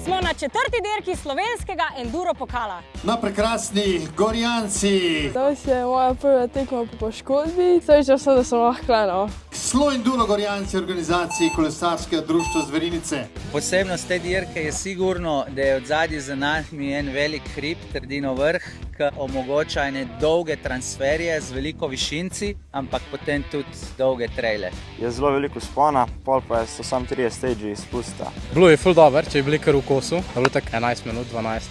Smo na 4. dirki slovenskega enduro pokala. Na prekrasni Gorjanci. Danes je moja prva tekma po poškodbi, srečal sem, da sem lahko no. Slo enduro Gorjanci organizaciji kolesarskega društva Zverinice. Posebnost te dirke je sigurno, da je odzadnji za nami en velik hrib, Trdinov vrh, ki omogoča ene dolge transferje z veliko višinci, ampak potem tudi dolge trejle. Je zelo veliko spona, pol pa so samo 3 stage izpusta. Bilo je ful dober, če je bili kar v kosu, je bilo tako 11 minut, 12.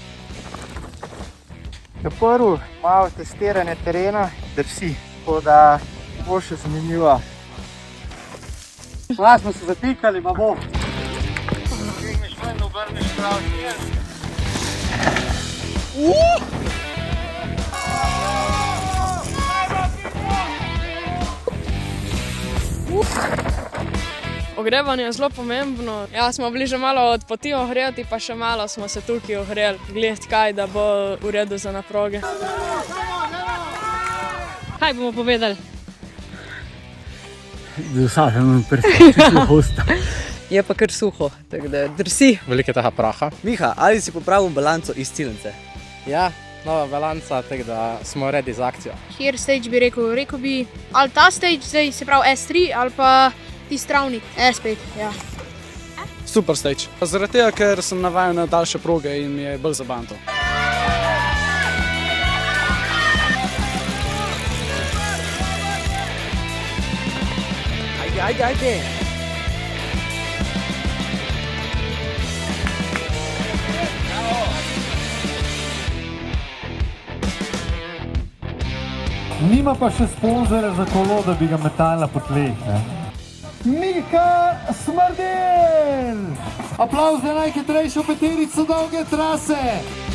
Prvo malo testiranje terena, drsi, tako da bo še zanimivo. Malo smo se zatikali, pa bo. Tegneš ven, obrneš prav smer. Ogrevanje je zelo pomembno. Ja, smo bili že malo od poti ogreti, pa še malo smo se tukaj ogreli. Gledati kaj, da bo v redu za naproge. Kaj bomo povedali? Je pa kar suho, tako da drsi. Veliko je tega praha. Miha, ali si popravil balanco iz cilnice? Ja, nova balanca, tako da smo ready za akcijo. Kjer stage bi rekel? Rekel bi ali ta stage, zdaj se pravi S3, ali pa tisti travnik, S5, ja. Super stage. Zaradi tega, ker sem navajen na daljše proge in mi je bolj zabavno to. Ajde. Nima pa še sponzorja za kolo, da bi ga metala po tleh. Miha Smrdel! Aplavz za najhitrejšo peterico dolge trase!